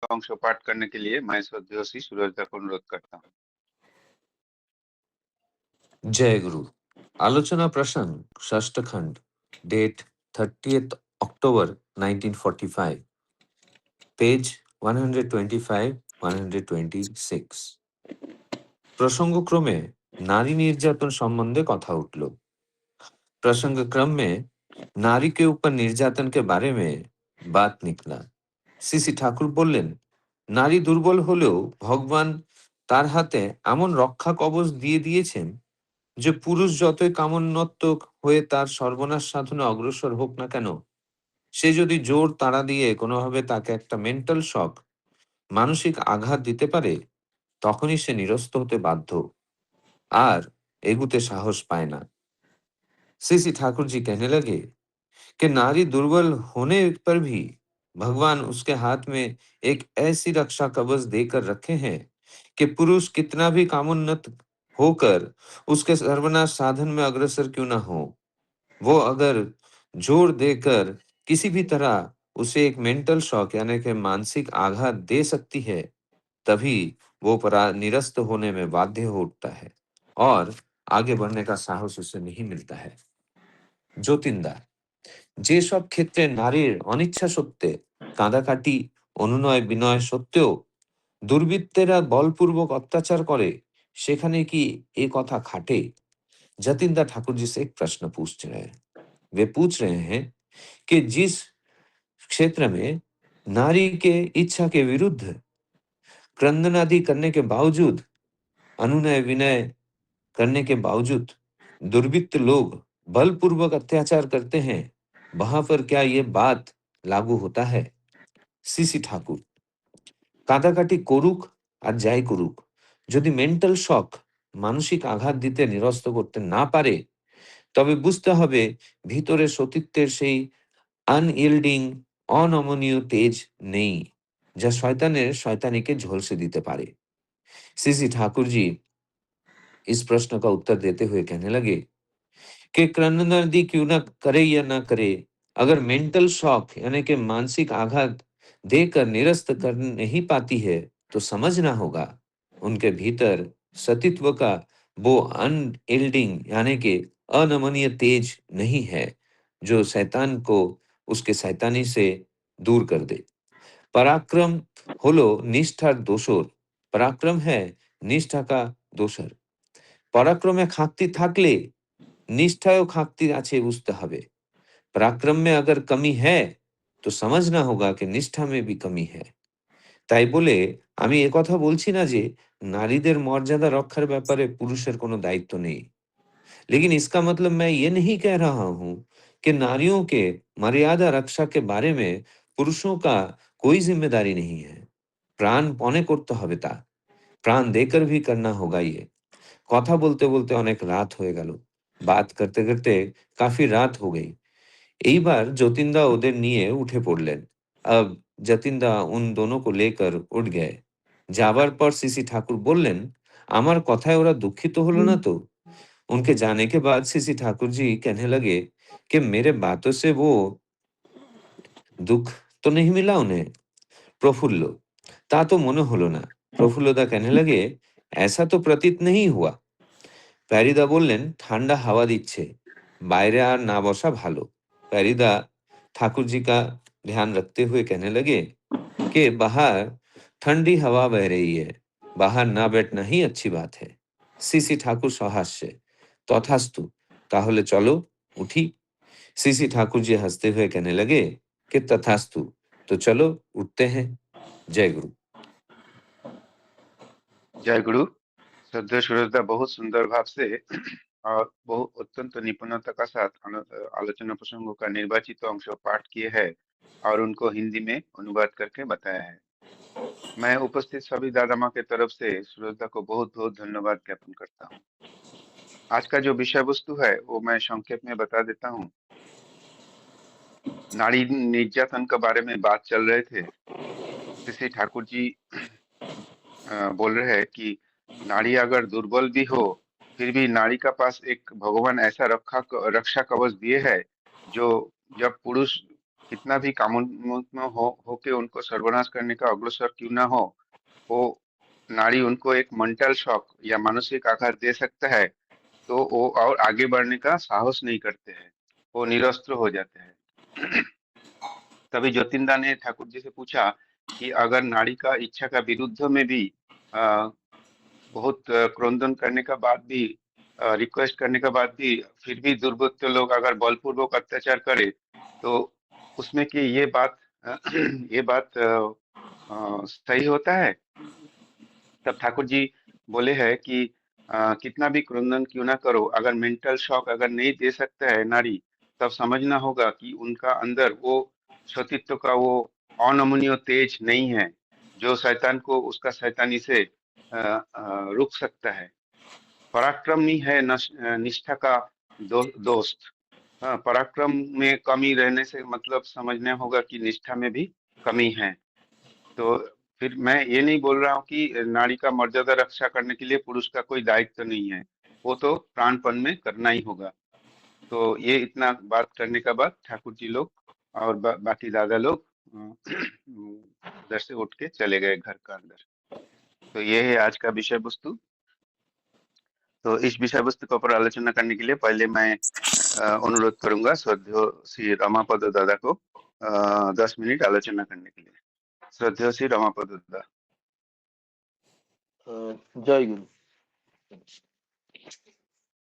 अंश पाठ करने के लिए मैं श्रद्धेय श्री सुरजदा को अनुरोध करता हूँ। जय गुरु। आलोचना प्रसंग षष्ठ खंड, डेट 30th October 1945, पेज 125 126। प्रसंगक्रमे नारी निर्यातन संबंधे कथा उठल। प्रसंग क्रम में नारी के ऊपर निर्यातन के बारे में बात निकला। सीसी ठाकुर बोलें, नारी दुर्बल होलेও भगवान तार हाथे एमन रक्षा कवच दिए दिएছেন যে পুরুষ যতই কামোন্মত্ত হয়ে তার সর্বনাশ সাধনে অগ্রসর হোক না কেন, সে যদি জোর তাড়া দিয়ে কোনোভাবে তাকে একটা মেন্টাল শক, মানসিক আঘাত দিতে পারে, তখনই সে নিরস্ত হতে বাধ্য, আর এগুতে সাহস পায় না। सीसी ठाकुर जी कहने लगे कि नारी दुर्बल होने पर भी भगवान उसके हाथ में एक ऐसी रक्षा कवच देकर रखे हैं कि पुरुष कितना भी कामोन्नत होकर उसके सर्वनाश साधन में अग्रसर क्यों ना हो, वो अगर जोर देकर किसी भी तरह उसे एक मेंटल शॉक यानी कि मानसिक आघात दे सकती है, तभी वो निरस्त होने में बाध्य हो उठता है और आगे बढ़ने का साहस उसे नहीं मिलता है। ज्योतिंदा যেসব ক্ষেত্রে নারীর অনিচ্ছা সত্ত্বে কাঁদাকাটি অনুনয় বিনয় সত্ত্বেও दुर्वृत्तेरा बलपूर्वक अत्याचार करे, सेखाने की ये कथा खाटे? जतिंदा ठाकुर जी से एक प्रश्न पूछ रहे हैं। वे पूछ रहे हैं कि जिस क्षेत्र में नारी के इच्छा के विरुद्ध क्रंदनादि करने के बावजूद, अनुनय विनय करने के बावजूद दुर्वृत्त लोग बलपूर्वक अत्याचार करते हैं, वहां पर क्या ये बात लागू होता है? सीसी ठाकुर, কাঁদাকাটি করুক আর যাই করুক, যদি মেন্টাল শক, মানসিক আঘাত দিতে নিরস্ত করতে না পারে, তবে বুঝতে হবে ভিতরে সতীত্বের সেই আনইল্ডিং, অনমনীয় তেজ নেই, যা শয়তানের শয়তানিকে ঝলসে দিতে পারে। सीसी ठाकुर जी इस प्रश्न का उत्तर देते हुए कहने लगे कि क्रंदनदी क्यों ना करे या ना करे, अगर मेंटल शॉक यानी कि मानसिक आघात देकर निरस्त कर नहीं पाती है, तो समझना होगा उनके भीतर सतीत्व का वो अनयील्डिंग यानी कि अनमनीय तेज नहीं है, जो शैतान को उसके शैतानी से दूर कर दे। पराक्रम হলো নিষ্ঠার দোসর, পরাক্রম है निष्ठा का दोसर। पराक्रमे खाकती থাকলে निष्ठायও खाकती আছে বুঝতে হবে। पराक्रम में अगर कमी है, तो समझना होगा कि निष्ठा में भी कमी है। তাই বলে আমি একথা বলছি না যে নারীদের মর্যাদা রক্ষার ব্যাপারে পুরুষের কোনো দায়িত্ব নেই। लेकिन इसका मतलब मैं ये नहीं कह रहा हूं कि नारियों के मर्यादा रक्षा के बारे में पुरुषों का कोई जिम्मेदारी नहीं है। प्राण पौने করতে হবে তা, প্রাণ देकर भी करना होगा ये। কথা বলতে বলতে অনেক রাত হয়ে গেল। बात करते करते काफी रात हो गई। এইবার যতীনদা ওদের নিয়ে উঠে পড়লেন। अब যতীনদা उन दोनों को लेकर उठ गए। যাবার পর सीसी ठाकुर बोलें, আমার কথায় ওরা দুঃখিত হলো না তো? उनके जाने के बाद सीसी ठाकुर जी कहने लगे कि मेरे बातों से वो दुख तो नहीं मिला उन्हें? प्रफुल्ल, তা তো মনে হলো না। প্রফুল্লদা कहने लगे, ऐसा तो प्रतीत नहीं हुआ। প্যারিদা বললেন, ঠান্ডা হাওয়া দিচ্ছে, বাইরে আর না বসা ভালো। প্যারিদা ठाकुर जी का ध्यान रखते हुए कहने लगे कि बाहर ठंडी हवा बह रही है, बाहर ना बैठना ही अच्छी बात है। सीसी ठाकुर सहास्य, तथास्तु, ताहले चलो उठी। सीसी ठाकुर जी हंसते हुए कहने लगे कि तथास्तु, तो चलो उठते हैं। जय गुरु। जय गुरु। श्रद्धेय सुरजदा बहुत सुंदर भाव से और बहुत अत्यंत निपुणता का साथ आलोचना प्रसंगों का निर्वाचित अंश पाठ किए हैं और उनको हिंदी में अनुवाद करके बताया है। मैं उपस्थित सभी दादा माँ के तरफ से सुरजदा को बहुत बहुत धन्यवाद ज्ञापन करता हूँ। आज का जो विषय वस्तु है वो मैं संक्षेप में बता देता हूँ। नारी निर्यातन के बारे में बात चल रहे थे। श्री ठाकुर जी बोल रहे हैं कि नारी अगर दुर्बल भी हो, फिर भी नारी का पास एक भगवान ऐसा रक्षा कवच दिए है, जो जब पुरुष कितना भी कामोन्मत्त हो के उनको सर्वनाश करने का अग्रसर क्यों ना हो, वो नारी उनको एक मेंटल शॉक या मानसिक आघात दे सकता है, तो वो और आगे बढ़ने का साहस नहीं करते हैं, वो निरस्त्र हो जाते हैं। तभी ज्योतिंदा ने ठाकुर जी से पूछा कि अगर नारी का इच्छा का विरुद्ध में भी आ, बहुत क्रंदन करने का बाद भी, रिक्वेस्ट करने का बाद भी, फिर भी दुर्वृत्त लोग अगर बलपूर्वक अत्याचार करे, तो उसमें कि ये बात ये बात सही होता है। तब ठाकुर जी बोले हैं कि कितना भी क्रंदन क्यों ना करो, अगर मेंटल शॉक अगर नहीं दे सकता है नारी, तब समझना होगा कि उनका अंदर वो सतीत्व का वो अनमनीय तेज नहीं है, जो शैतान को उसका शैतानी से रुक सकता है। पराक्रम ही है निष्ठा का दोस्त। हाँ, पराक्रम में कमी रहने से मतलब समझना होगा कि निष्ठा में भी कमी है। तो फिर मैं ये नहीं बोल रहा हूँ कि नारी का मर्यादा रक्षा करने के लिए पुरुष का कोई दायित्व नहीं है, वो तो प्राणपण में करना ही होगा। तो ये इतना बात करने के बाद ठाकुर जी लोग और बाकी दादा लोग उधर से उठ के चले गए घर का अंदर। तो ये है आज का विषय वस्तु। तो इस विषय वस्तु के ऊपर आलोचना करने के लिए पहले मैं अनुरोध करूंगा श्रद्धेय श्री रमापद दादा को 10 मिनट आलोचना करने के लिए। श्रद्धेय श्री रमापद दादा। जय गुरु।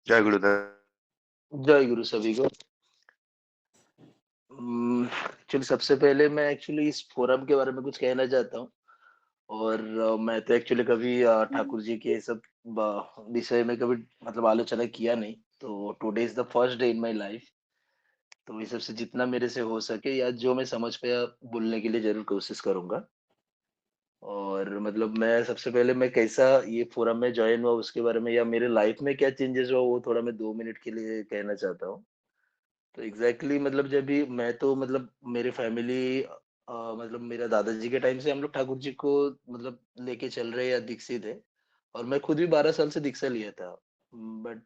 जय गुरुदेव। जय गुरु सभी को। एक्चुअली सबसे पहले मैं एक्चुअली इस फोरम के बारे में कुछ कहना चाहता हूँ। और मैं तो एक्चुअली कभी ठाकुर जी के सब विषय में कभी मतलब आलोचना किया नहीं। तो today is the first day in my life. तो इस सबसे जितना मेरे से हो सके या जो मैं समझ पाया बोलने के लिए जरूर कोशिश करूंगा। और मतलब मैं सबसे पहले मैं कैसा ये फोरम में ज्वाइन हुआ उसके बारे में या मेरे लाइफ में क्या चेंजेस हुआ वो थोड़ा मैं 2 मिनट के लिए कहना चाहता हूँ। तो मतलब जब भी मैं तो मतलब मेरे फैमिली मतलब मेरा दादाजी के टाइम से हम लोग ठाकुर जी को मतलब लेके चल रहे या दीक्षित है। और मैं खुद भी 12 साल से दीक्षा लिया था। बट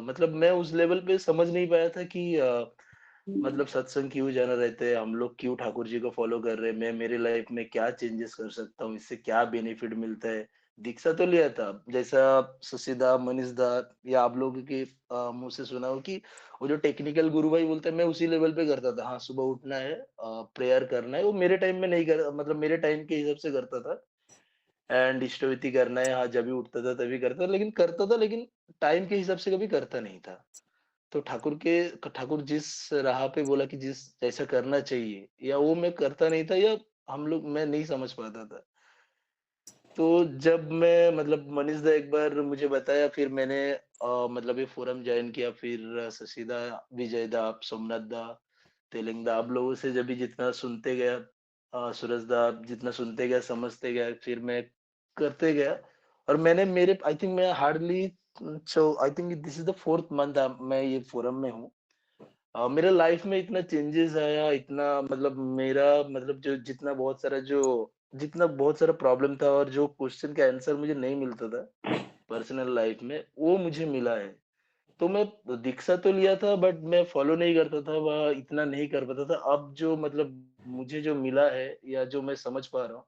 मतलब मैं उस लेवल पे समझ नहीं पाया था कि मतलब सत्संग क्यों जाना रहते हैं, हम लोग क्यों ठाकुर जी को फॉलो कर रहे हैं, मैं मेरे लाइफ में क्या चेंजेस कर सकता हूँ, इससे क्या बेनिफिट मिलता है। दीक्षा तो लिया था जैसा सुशीदा मनीष दा या आप लोगों के मुंह से सुना हो कि वो जो टेक्निकल गुरु भाई बोलते हैं, मैं उसी लेवल पे करता था। हाँ, सुबह उठना है, प्रेयर करना है, वो मेरे टाइम में नहीं कर मतलब मेरे टाइम के हिसाब से करता था। एंड इष्टविति करना है, हाँ जब भी उठता था तभी करता था लेकिन टाइम के हिसाब से कभी करता नहीं था। तो ठाकुर जिस राह पे बोला कि जिस जैसा करना चाहिए या वो मैं करता नहीं था या हम लोग मैं नहीं समझ पाता था। तो जब मैं मतलब मनीष दा एक बार मुझे बताया, फिर मैंने मतलब ये फोरम ज्वाइन किया। फिर शशिदा, विजय दा, सोमनाथ दा, तेलिंग दा, आप लोगों से जब भी जितना सुनते गया, सूरज दा जितना सुनते गया समझते गया, फिर मैं करते गया। और मैंने मेरे आई थिंक मैं hardly I think this is the fourth month मैं ये फोरम में हूँ। मेरे लाइफ में इतना चेंजेस आया, इतना मतलब मेरा मतलब जो जितना बहुत सारा प्रॉब्लम था और जो क्वेश्चन का आंसर मुझे नहीं मिलता था पर्सनल लाइफ में, वो मुझे मिला है। तो मैं दीक्षा तो लिया था बट मैं फॉलो नहीं करता था, वह इतना नहीं कर पाता था। अब जो मतलब मुझे जो मिला है या जो मैं समझ पा रहा हूँ,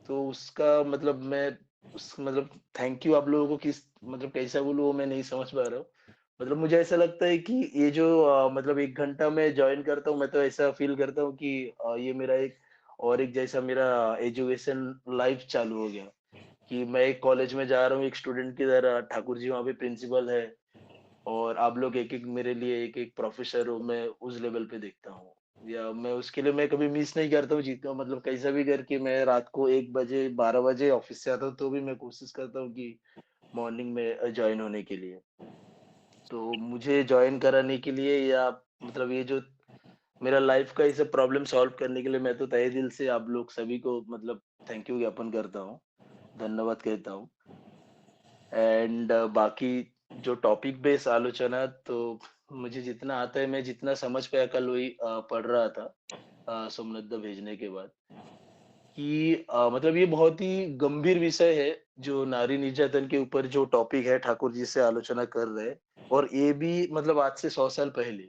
तो उसका मतलब मैं उस मतलब थैंक यू आप लोगों को किस मतलब कैसा बोलूं वो मैं नहीं समझ पा रहा हूँ। मतलब मुझे ऐसा लगता है कि ये जो मतलब 1 घंटा मैं ज्वाइन करता हूँ, मैं तो ऐसा फील करता हूँ कि ये मेरा एक जैसा मेरा एजुकेशन लाइफ चालू हो गया। कि मैं एक कॉलेज में जा रहा हूँ एक स्टूडेंट की तरह, ठाकुर जी वहाँ पे प्रिंसिपल है और आप लोग एक एक मेरे लिए एक एक प्रोफेसर हो, मैं उस लेवल पे देखता हूँ। या मैं उसके लिए मैं कभी मिस नहीं करता हूँ जितना मतलब कैसा भी करके मैं रात को 1 बजे 12 बजे ऑफिस से आता हूँ तो भी मैं कोशिश करता हूँ कि मॉर्निंग में ज्वाइन होने के लिए। तो मुझे जॉइन कराने के लिए या मतलब ये जो मेरा लाइफ का ये सब प्रॉब्लम सॉल्व करने के लिए मैं तो तहे दिल से आप लोग सभी को मतलब थैंक यू ज्ञापन करता हूँ, धन्यवाद कहता हूँ। एंड बाकी जो टॉपिक बेस्ड आलोचना, तो मुझे जितना आता है मैं जितना समझ पाया कल वही पढ़ रहा था सोमनाथ भेजने के बाद कि मतलब ये बहुत ही गंभीर विषय है जो नारी निर्यातन के ऊपर जो टॉपिक है ठाकुर जी से आलोचना कर रहे हैं। और ये भी मतलब आज से 100 साल पहले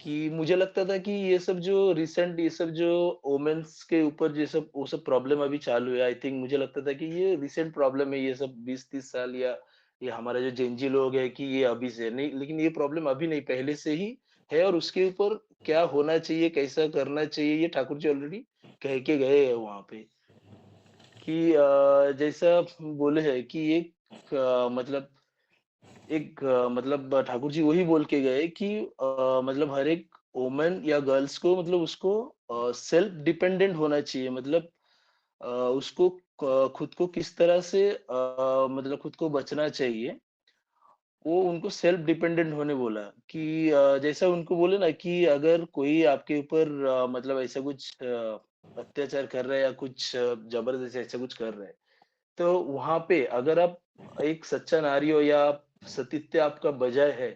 कि मुझे लगता था कि ये सब जो रिसेंट ये सब जो वुमेन्स के ऊपर ये सब वो सब प्रॉब्लम अभी चालू है, आई थिंक मुझे लगता था कि ये रिसेंट प्रॉब्लम है, ये सब 20-30 साल या ये हमारे जो जेनजी लोग हैं कि ये अभी से नहीं, लेकिन ये प्रॉब्लम अभी नहीं पहले से ही है और उसके ऊपर क्या होना चाहिए, कैसा करना चाहिए, ये ठाकुर जी ऑलरेडी कह के गए हैं वहाँ पे। कि जैसा बोले हैं कि एक मतलब मतलब ठाकुर जी वही बोल के गए कि मतलब हर एक वुमन या गर्ल्स को मतलब उसको सेल्फ डिपेंडेंट होना चाहिए, मतलब उसको खुद को किस तरह से मतलब खुद को बचना चाहिए, वो उनको सेल्फ डिपेंडेंट होने बोला। कि जैसा उनको बोले ना कि अगर कोई आपके ऊपर मतलब ऐसा कुछ अत्याचार कर रहा है या कुछ जबरदस्ती ऐसा कुछ कर रहा है, तो वहां पे अगर आप एक सच्चा नारी हो या आप सतीत्य आपका बजाय है,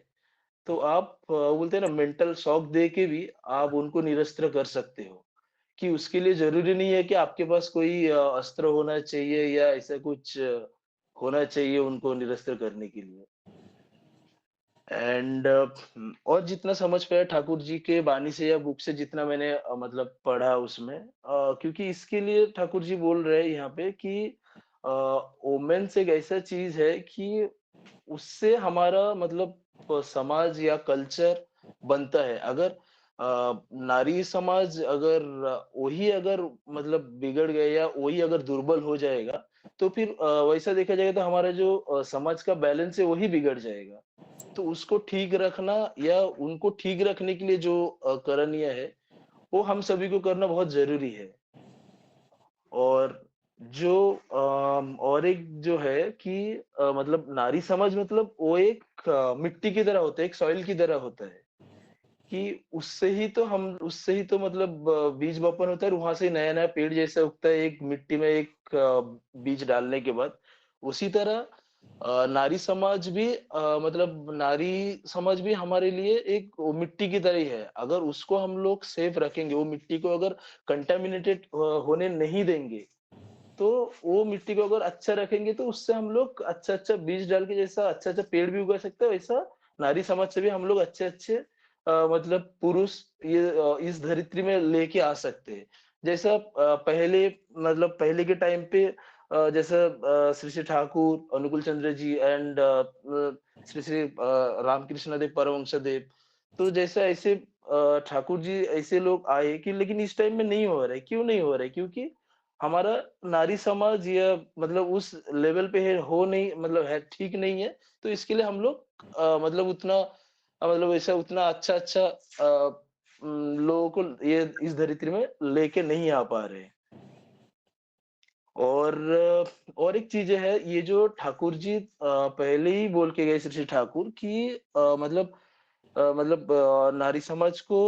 तो आप बोलते हैं ना मेंटल शॉक दे के भी आप उनको निरस्त्र कर सकते हो। कि उसके लिए जरूरी नहीं है कि आपके पास कोई अस्त्र होना चाहिए या ऐसा कुछ होना चाहिए उनको निरस्त्र करने के लिए। एंड और जितना समझ पाया ठाकुर जी के बानी से या बुक से, जितना मैंने मतलब पढ़ा उसमें, क्योंकि इसके लिए ठाकुर जी बोल रहे हैं यहाँ पे कि वोमेन्स एक ऐसा चीज है कि उससे हमारा मतलब समाज या कल्चर बनता है। अगर नारी समाज अगर वही अगर मतलब बिगड़ गए या वही अगर दुर्बल हो जाएगा, तो फिर वैसा देखा जाएगा तो हमारा जो समाज का बैलेंस है वही बिगड़ जाएगा। तो उसको ठीक रखना या उनको ठीक रखने के लिए जो करणीय है, वो हम सभी को करना बहुत ज़रूरी है। और जो और एक जो है कि मतलब नारी समाज मतलब वो एक मिट्टी की तरह होता है, एक सॉइल की तरह होता है। कि उससे ही तो मतलब बीज बपन होता है और वहां से नया-नया पेड़ जैसा उगता है एक मिट्टी में एक बीज डालने के बाद। उसी तरह नारी समाज भी मतलब नारी समाज भी हमारे लिए एक वो मिट्टी की तरह ही है। अगर उसको हम लोग सेफ रखेंगे, वो मिट्टी को अगर कंटामिनेटेड होने नहीं देंगे, तो वो मिट्टी को अगर अच्छा रखेंगे तो उससे हम लोग अच्छा-अच्छा बीज डाल के जैसा अच्छा-अच्छा पेड़ भी उगा सकते हैं, वैसा नारी समाज से भी हम लोग अच्छे-अच्छे मतलब पुरुष ये इस धरित्री में लेके आ सकते हैं। जैसा पहले मतलब पहले के टाइम पे जैसा श्री श्री ठाकुर, अनुकूल चंद्र जी एंड श्री श्री रामकृष्ण देव परमहंस देव, तो जैसा ऐसे ठाकुर जी ऐसे लोग आए कि लेकिन इस टाइम में नहीं हो रहा है। क्यों नहीं हो रहा है? क्योंकि हमारा नारी समाज या मतलब उस लेवल पे है हो नहीं, मतलब है ठीक नहीं है। तो इसके लिए हम लोग मतलब उतना मतलब ऐसा उतना अच्छा-अच्छा लोगों को ये इस धरित्री में लेके नहीं आ पा रहे। और एक चीज़ है, ये जो ठाकुर जी पहले ही बोल के गए श्री श्री ठाकुर कि नारी समाज को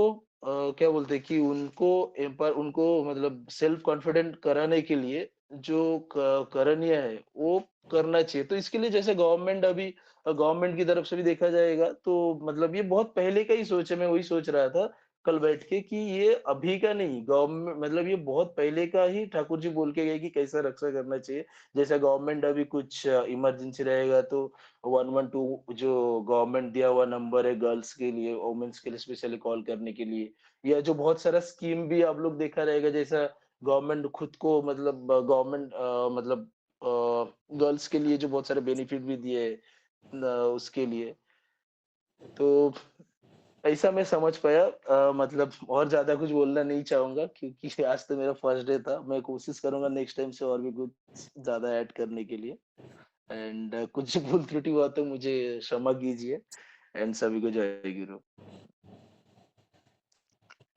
क्या बोलते हैं कि उनको मतलब सेल्फ कॉन्फिडेंट कराने के लिए जो करणीय है वो करना चाहिए। तो इसके लिए जैसे गवर्नमेंट अभी गवर्नमेंट की तरफ से भी देखा जाएगा तो मतलब ये बहुत पहले का ही सोच है। मैं वही सोच रहा था कल बैठ के कि ये अभी का नहीं, गवर्नमेंट मतलब ये बहुत पहले का ही ठाकुर जी बोल के गए कि कैसा रक्षा करना चाहिए। जैसे गवर्नमेंट अभी कुछ इमरजेंसी रहेगा तो 112 जो गवर्नमेंट दिया हुआ नंबर है गर्ल्स के लिए, वुमेन्स के लिए स्पेशली कॉल करने के लिए, या जो बहुत सारा स्कीम भी आप लोग देखा रहेगा, जैसा गवर्नमेंट खुद को मतलब गवर्नमेंट मतलब गर्ल्स के लिए जो बहुत सारे बेनिफिट भी दिए हैं उसके लिए। तो ऐसा मैं समझ पाया, मतलब और ज्यादा कुछ बोलना नहीं चाहूंगा क्योंकि आज तो मेरा फर्स्ट डे था। मैं कोशिश करूंगा नेक्स्ट टाइम से और भी कुछ ज्यादा ऐड करने के लिए। एंड कुछ भूल त्रुटि हुआ तो मुझे क्षमा कीजिए। एंड सभी को जय गुरु।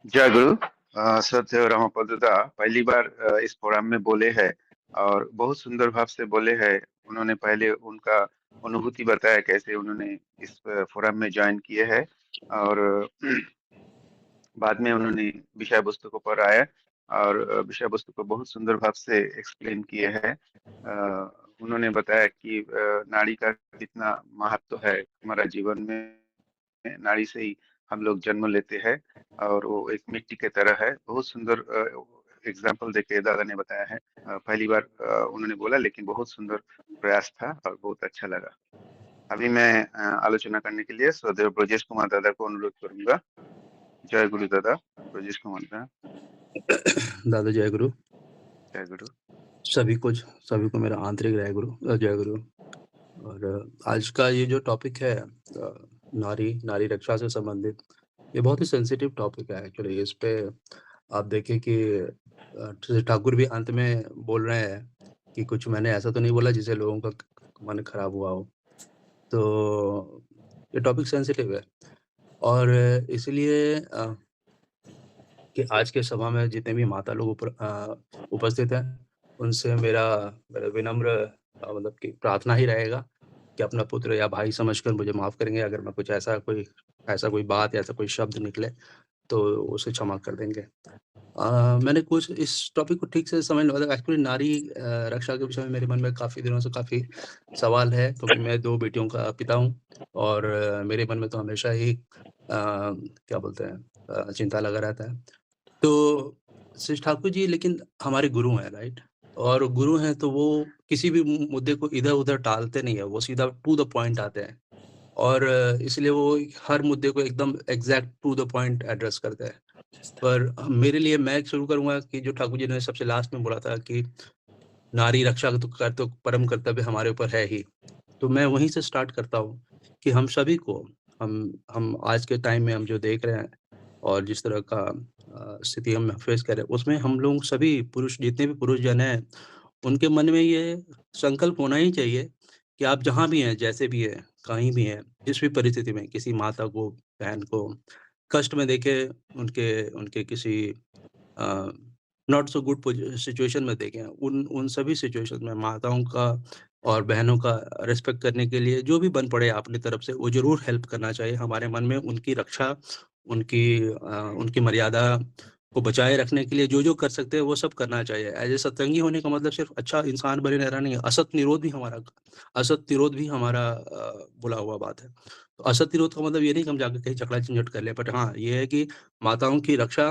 जय गुरु। श्रद्धेय रामपददा पहली बार इस फोरम में बोले हैं और बहुत सुंदर भाव से बोले हैं। उन्होंने पहले उनका अनुभूति बताया कैसे उन्होंने इस फोरम में ज्वाइन किए हैं और बाद में उन्होंने विषय वस्तु को पढ़ाया और विषय वस्तु को बहुत सुंदर भाव से एक्सप्लेन किए हैं। उन्होंने बताया कि नारी का कितना महत्व है हमारा जीवन में। नारी से ही हम लोग जन्म लेते हैं और वो एक मिट्टी के तरह है। बहुत सुंदर एग्जाम्पल देके दादा ने बताया है। पहली बार उन्होंने बोला लेकिन बहुत सुंदर प्रयास था और बहुत अच्छा लगा। अभी मैं आलोचना करने के लिए श्रद्धेय ब्रजेश कुमार दादा को अनुरोध करूंगा। जय गुरु दादा। ब्रजेश को मानते हैं। दादा जय गुरु। जय गुरु। सभी को मेरा आंतरिक जय गुरु। और आज का ये जो टॉपिक है नारी रक्षा से संबंधित, ये बहुत ही सेंसिटिव टॉपिक है एक्चुअली। इस पे आप देखें कि ठाकुर भी अंत में बोल रहे हैं कि कुछ मैंने ऐसा तो नहीं बोला जिससे लोगों का मन खराब हुआ हो। तो ये टॉपिक सेंसिटिव है और इसलिए कि आज के सभा में जितने भी माता लोग उपस्थित हैं, उनसे मेरा विनम्र मतलब कि प्रार्थना ही रहेगा कि अपना पुत्र या भाई समझकर मुझे माफ़ करेंगे। अगर मैं कुछ ऐसा कोई बात या ऐसा कोई शब्द निकले तो उसे क्षमा कर देंगे। मैंने कुछ इस टॉपिक को ठीक से समझ नहीं पाया। एक्चुअली नारी रक्षा के विषय में मेरे मन में काफ़ी दिनों से काफ़ी सवाल है, क्योंकि मैं 2 बेटियों का पिता हूँ और मेरे मन में तो हमेशा ही क्या बोलते हैं चिंता लगा रहता है। तो श्री ठाकुर जी लेकिन हमारे गुरु हैं, राइट? और गुरु हैं तो वो किसी भी मुद्दे को इधर-उधर टालते नहीं है, वो सीधा टू द पॉइंट आते हैं और इसलिए वो हर मुद्दे को एकदम exact to the point address करते हैं। पर मेरे लिए मैं शुरू करूँगा कि जो ठाकुर जी ने सबसे लास्ट में बोला था कि नारी रक्षा तो परम कर्तव्य हमारे ऊपर है ही। तो मैं वहीं से स्टार्ट करता हूँ कि हम सभी को हम आज के टाइम में हम जो देख रहे हैं और जिस तरह का स्थिति हम फेस कर रहे हैं, उसमें हम लोग सभी पुरुष, जितने भी पुरुष जन हैं, उनके मन में ये संकल्प होना ही चाहिए कि आप जहाँ भी हैं, जैसे भी हैं, कहीं भी हैं, जिस भी परिस्थिति में किसी माता को, बहन को कष्ट में देखें, उनके उनके किसी नॉट सो गुड सिचुएशन में देखें, उन सभी सिचुएशन में माताओं का और बहनों का रिस्पेक्ट करने के लिए जो भी बन पड़े अपनी तरफ से, वो ज़रूर हेल्प करना चाहिए। हमारे मन में उनकी रक्षा, उनकी मर्यादा को बचाए रखने के लिए जो कर सकते हैं, वो सब करना चाहिए। एज़ ए सत्संगी होने का मतलब सिर्फ़ अच्छा इंसान बने रहना नहीं है, असत निरोध भी हमारा बोला हुआ बात है। तो असत निरोध का मतलब ये नहीं कि हम जाके कहीं झगड़ा-झंझट कर लें, बट हाँ, ये है कि माताओं की रक्षा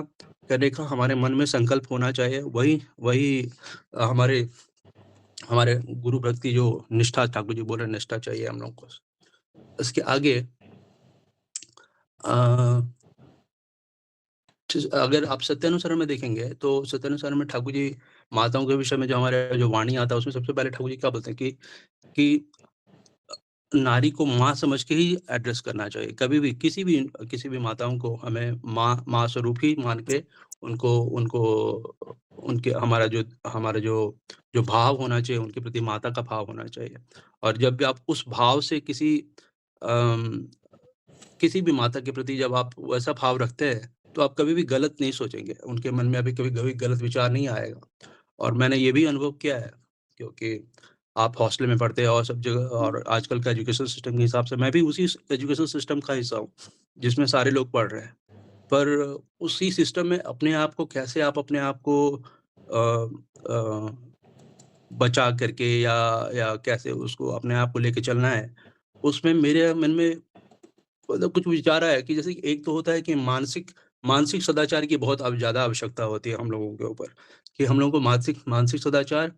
करने का हमारे मन में संकल्प होना चाहिए। वही हमारे हमारे गुरु भक्ति जो निष्ठा, ठाकुर जी बोल रहे हैं, निष्ठा चाहिए हम लोग को। इसके आगे अगर आप सत्यानुसार में देखेंगे तो सत्यानुसार में ठाकुर जी माताओं के विषय में जो हमारे जो वाणी आता है, उसमें सबसे पहले ठाकुर जी क्या बोलते हैं कि नारी को माँ समझ के ही एड्रेस करना चाहिए। कभी भी किसी भी माताओं को हमें माँ स्वरूप ही मान के उनको उनको उनके हमारा जो भाव होना चाहिए, उनके प्रति माता का भाव होना चाहिए। और जब भी आप उस भाव से किसी भी माता के प्रति जब आप वैसा भाव रखते हैं, तो आप कभी भी गलत नहीं सोचेंगे। उनके मन में अभी कभी गलत विचार नहीं आएगा। और मैंने ये भी अनुभव किया है, क्योंकि आप हॉस्टल में पढ़ते हैं और सब जगह, और आजकल का एजुकेशन सिस्टम के हिसाब से मैं भी उसी एजुकेशन सिस्टम का हिस्सा हूँ, जिसमें सारे लोग पढ़ रहे हैं। पर उसी सिस्टम में अपने आप को कैसे आप अपने आप को बचा करके या कैसे उसको अपने आप को लेके चलना है, उसमें मेरे मन में मतलब कुछ विचार आया कि जैसे कि एक तो होता है कि मानसिक सदाचार की बहुत अब ज़्यादा आवश्यकता होती है हम लोगों के ऊपर, कि हम लोगों को मानसिक सदाचार,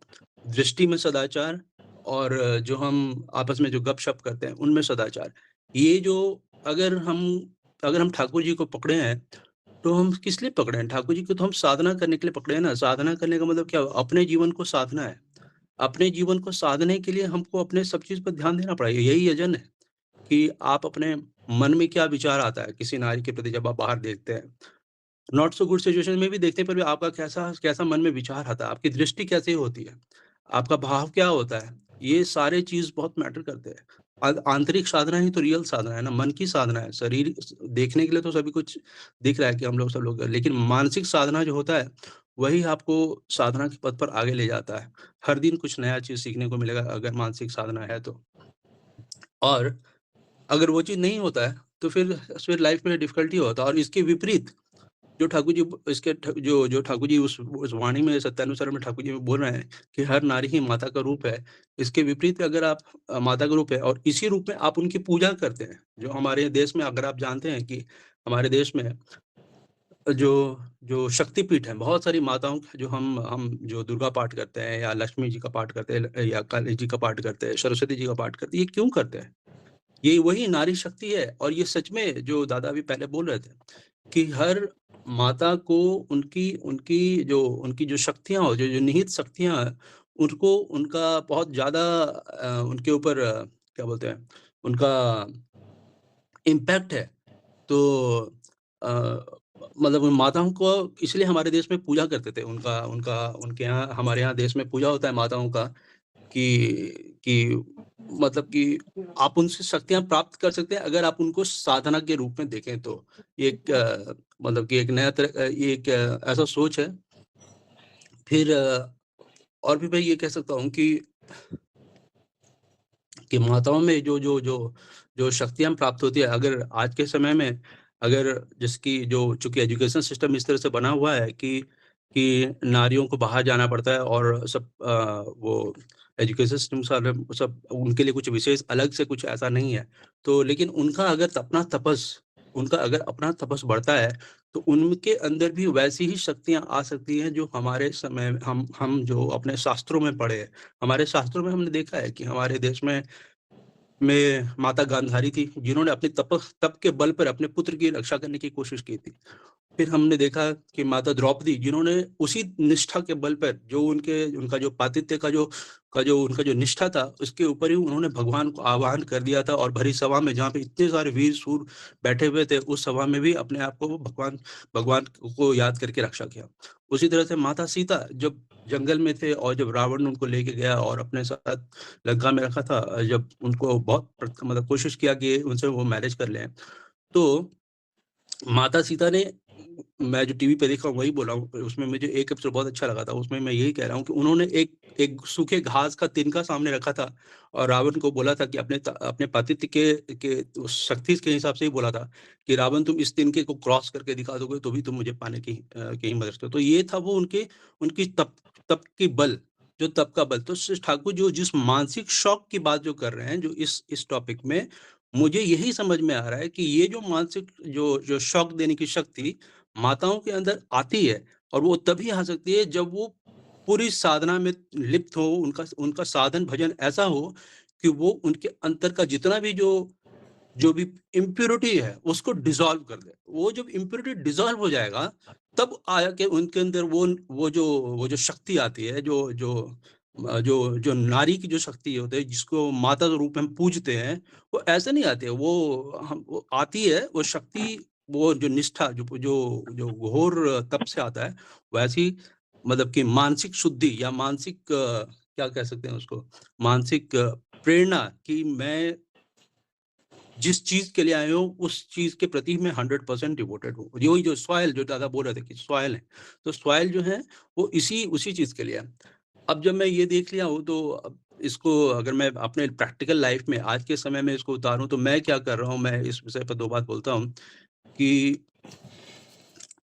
दृष्टि में सदाचार और जो हम आपस में जो गप-शप करते हैं, उनमें सदाचार। ये जो अगर हम ठाकुर जी को पकड़े हैं, तो हम किस लिए पकड़े हैं? ठाकुर जी को तो हम साधना करने के लिए पकड़े हैं ना। साधना करने का मतलब क्या हुआ? अपने जीवन को साधना है। अपने जीवन को साधने के लिए हमको अपने सब चीज़ पर ध्यान देना पड़ेगा। यही यजन है कि आप अपने मन में क्या विचार आता है किसी नारी के प्रति जब आप बाहर देखते हैं। नॉट सो गुड सिचुएशन में भी देखते हैं, पर भी आपका कैसा मन में विचार आता है, आपकी दृष्टि कैसी होती है, आपका भाव क्या होता है, ये सारे चीज़ बहुत मैटर करते हैं। आंतरिक साधना ही तो रियल साधना है ना, मन की साधना है। शरीर देखने के लिए तो सभी कुछ दिख रहा है कि हम लोग सब लोग, लेकिन मानसिक साधना जो होता है, वही आपको साधना के पथ पर आगे ले जाता है। हर दिन कुछ नया चीज़ सीखने को मिलेगा अगर मानसिक साधना है तो। और अगर वो चीज़ नहीं होता है, तो फिर लाइफ़ में डिफ़िकल्टी होता है। और इसके विपरीत जो ठाकुर जी इसके ठ जो ठाकुर जी उस वाणी में सत्यानुसार में ठाकुर जी बोल रहे हैं कि हर नारी ही माता का रूप है। इसके विपरीत अगर आप माता का रूप है और इसी रूप में आप उनकी पूजा करते हैं, जो हमारे देश में अगर आप जानते हैं कि हमारे देश में जो जो शक्तिपीठ हैं, बहुत सारी माताओं का जो हम जो दुर्गा पाठ करते हैं या लक्ष्मी जी का पाठ करते हैं या काली जी का पाठ करते हैं, सरस्वती जी का पाठ करते हैं, ये क्यों करते हैं? ये वही नारी शक्ति है। और ये सच में जो दादा अभी पहले बोल रहे थे कि हर माता को उनकी जो शक्तियाँ हो, जो निहित शक्तियाँ हैं, उनको उनका बहुत ज़्यादा उनके ऊपर क्या बोलते हैं, उनका इम्पैक्ट है। तो अ, मतलब उन माताओं को इसलिए हमारे देश में पूजा करते थे। उनका उनका उनके यहाँ, हमारे यहाँ देश में पूजा होता है माताओं का कि मतलब कि आप उनसे शक्तियाँ प्राप्त कर सकते हैं अगर आप उनको साधना के रूप में देखें तो। ये एक मतलब कि एक नया ये एक ऐसा सोच है। फिर और भी मैं ये कह सकता हूँ कि माताओं में जो शक्तियाँ प्राप्त होती है, अगर आज के समय में अगर जिसकी जो चूँकि एजुकेशन सिस्टम इस तरह से बना हुआ है कि नारियों को बाहर जाना पड़ता है और सब वो एजुकेशन सिस्टम सारे सब उनके लिए कुछ विशेष अलग से कुछ ऐसा नहीं है। तो लेकिन उनका अगर अपना तपस बढ़ता है, तो उनके अंदर भी वैसी ही शक्तियाँ आ सकती हैं जो हमारे समय में हम जो अपने शास्त्रों में पढ़े हैं। हमारे शास्त्रों में हमने देखा है कि हमारे देश में माता गांधारी थी, जिन्होंने अपने तप के बल पर अपने पुत्र की रक्षा करने की कोशिश की थी। फिर हमने देखा कि माता द्रौपदी, जिन्होंने उसी निष्ठा के बल पर जो उनका जो पातित्य का जो उनका जो निष्ठा था, उसके ऊपर ही उन्होंने भगवान को आह्वान कर दिया था और भरी सभा में जहाँ पे इतने सारे वीर शूर बैठे हुए थे, उस सभा में भी अपने आप को भगवान को याद करके रक्षा किया। उसी तरह से माता सीता जब जंगल में थे और जब रावण उनको लेके गया और अपने साथ लंका में रखा था, जब उनको बहुत मतलब कोशिश किया कि उनसे वो मैरिज कर लें, तो माता सीता ने, मैं जो टीवी पे देखा हूँ वही बोल रहा हूँ, उसमें मुझे एक एपिसोड बहुत अच्छा लगा था। उसमें मैं यही कह रहा हूँ कि उन्होंने एक सूखे घास का तिनका सामने रखा था और रावण को बोला था कि अपने पातित्य के उस शक्ति के हिसाब से ही बोला था कि रावण, तुम इस तिनके को क्रॉस करके दिखा दोगे तो भी तुम मुझे पाने की मदद करो। तो ये था वो उनकी तप की बल, जो तप का बल। तो श्री ठाकुर जो जिस मानसिक शौक की बात जो कर रहे हैं, जो इस टॉपिक में, मुझे यही समझ में आ रहा है कि ये जो मानसिक जो शॉक देने की शक्ति माताओं के अंदर आती है, और वो तभी आ सकती है जब वो पूरी साधना में लिप्त हो, उनका साधन भजन ऐसा हो कि वो उनके अंतर का जितना भी जो भी इम्प्योरिटी है उसको डिसॉल्व कर दे। वो जब इम्प्योरिटी डिसॉल्व हो जाएगा, तब आया कि उनके अंदर वो जो शक्ति आती है, जो नारी की जो शक्ति होती है, जिसको माता के रूप में हम पूजते हैं, वो ऐसे नहीं आती है। वो आती है, वो शक्ति, वो जो निष्ठा, जो घोर तप से आता है, वैसी मतलब कि मानसिक शुद्धि या मानसिक क्या कह सकते हैं उसको, मानसिक प्रेरणा कि मैं जिस चीज़ के लिए आए हो, उस चीज़ के प्रति मैं 100% डिवोटेड हूँ। यही जो सॉइल, जो दादा बोल रहे थे कि सॉइल है, तो सॉइल जो है वो उसी चीज़ के लिए है। अब जब मैं ये देख लिया हूँ, तो अब इसको अगर मैं अपने प्रैक्टिकल लाइफ में आज के समय में इसको उतारूँ, तो मैं क्या कर रहा हूँ, मैं इस विषय पर 2 बात बोलता हूँ कि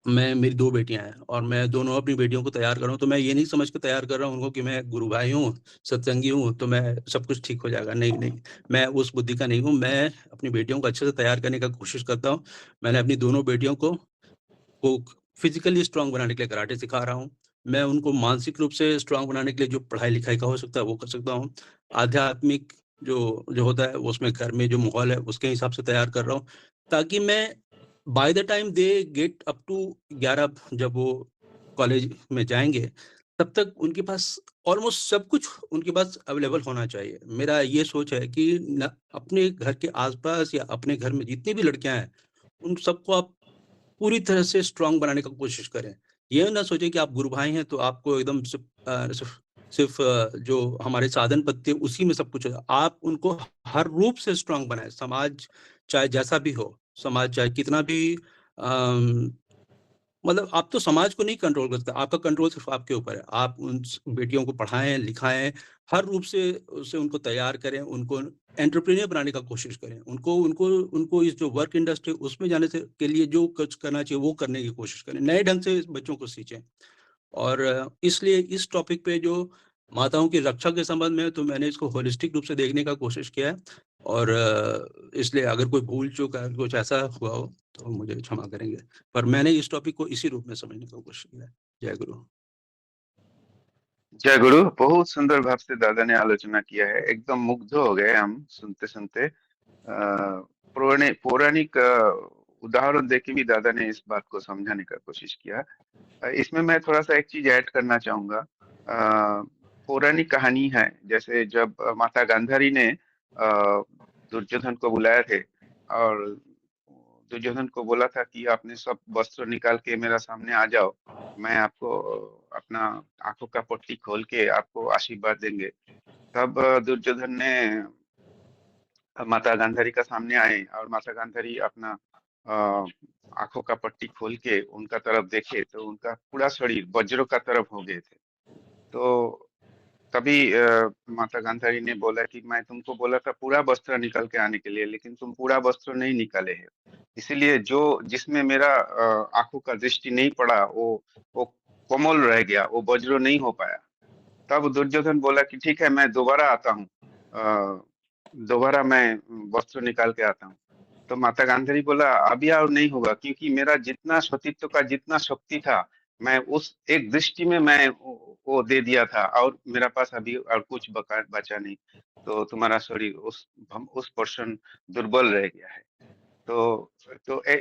मेरी 2 बेटियाँ हैं और मैं दोनों अपनी बेटियों को तैयार कर रहा हूँ। तो मैं ये नहीं समझ के तैयार कर रहा हूँ उनको कि मैं गुरु भाई हूँ, सत्संगी हूँ, तो मैं सब कुछ ठीक हो जाएगा। नहीं, नहीं, मैं उस बुद्धि का नहीं हूँ। मैं अपनी बेटियों को अच्छे से तैयार करने का कोशिश करता हूँ। मैंने अपनी दोनों बेटियों को फिज़िकली स्ट्रॉन्ग बनाने के लिए कराटे सिखा रहा हूँ। मैं उनको मानसिक रूप से स्ट्रॉन्ग बनाने के लिए जो पढ़ाई-लिखाई का हो सकता है, वो कर सकता हूँ। आध्यात्मिक जो होता है, उसमें घर में जो माहौल है, उसके हिसाब से तैयार कर रहा हूँ, ताकि मैं by the time they get up to 11, जब वो कॉलेज में जाएँगे, तब तक उनके पास ऑलमोस्ट सब कुछ उनके पास अवेलेबल होना चाहिए। मेरा ये सोच है कि अपने घर के आस-पास या अपने घर में जितनी भी लड़कियाँ हैं, उन सबको आप पूरी तरह से स्ट्रॉन्ग बनाने का कोशिश करें। ये ना सोचें कि आप गुरु भाई हैं, तो आपको एकदम सिर्फ़ जो हमारे साधन पत्ते, उसी में सब कुछ है। आप उनको हर रूप से स्ट्रॉन्ग बनाएँ। समाज चाहे जैसा भी हो, समाज चाहे कितना भी अम मतलब आप तो समाज को नहीं कंट्रोल कर सकते, आपका कंट्रोल सिर्फ़ आपके ऊपर है। आप उन बेटियों को पढ़ाएँ, लिखाएँ, हर रूप से उनको तैयार करें, उनको एंटरप्रेन्योर बनाने का कोशिश करें। उनको उनको उनको इस जो वर्क इंडस्ट्री, उसमें जाने से के लिए जो कुछ करना चाहिए, वो करने की कोशिश करें। नए ढंग से इस बच्चों को सींचें। और इसलिए इस टॉपिक पे जो माताओं की रक्षा के संबंध में है, तो मैंने इसको होलिस्टिक रूप से देखने का कोशिश किया है। और इसलिए अगर कोई भूल-चूक अगर कुछ ऐसा हुआ हो, तो मुझे क्षमा करेंगे। पर मैंने इस टॉपिक को इसी रूप में समझने का कोशिश किया है। जय गुरु। जय गुरु। बहुत सुंदर भाव से दादा ने आलोचना किया है, एकदम मुग्ध हो गए हम सुनते सुनते। पौराणिक उदाहरण देके भी दादा ने इस बात को समझाने का कोशिश किया। इसमें मैं थोड़ा सा एक चीज ऐड करना चाहूंगा। पौराणिक कहानी है, जैसे जब माता गांधारी ने दुर्योधन को बुलाए थे और दुर्योधन को बोला था कि आपने सब वस्त्र निकाल के मेरा सामने आ जाओ, मैं आपको अपना आंखों का पट्टी खोल के आपको आशीर्वाद देंगे। तब दुर्योधन ने माता गांधारी का सामने आए और माता गांधारी अपना अ, आंखों का पट्टी खोल के उनका तरफ देखे तो उनका पूरा शरीर वज्रों का तरफ हो गए थे। तो तभी माता गांधारी ने बोला कि मैं तुमको बोला था पूरा वस्त्र निकल के आने के लिए, लेकिन तुम पूरा वस्त्र नहीं निकाले हो, इसीलिए जो जिसमें मेरा आंखों का दृष्टि नहीं पड़ा वो कोमल रह गया, वो वज्र नहीं हो पाया। तब दुर्योधन बोला कि ठीक है, मैं दोबारा आता हूँ, दोबारा मैं वस्त्र निकाल के आता हूँ। तो माता गांधारी बोला अभी और नहीं होगा, क्योंकि मेरा जितना सतीत्व का जितना शक्ति था, मैं उस एक दृष्टि में मैं वो दे दिया था, और मेरा पास अभी और कुछ बचा नहीं। तो तुम्हारा शरीर उस पर्सन दुर्बल रह गया है। तो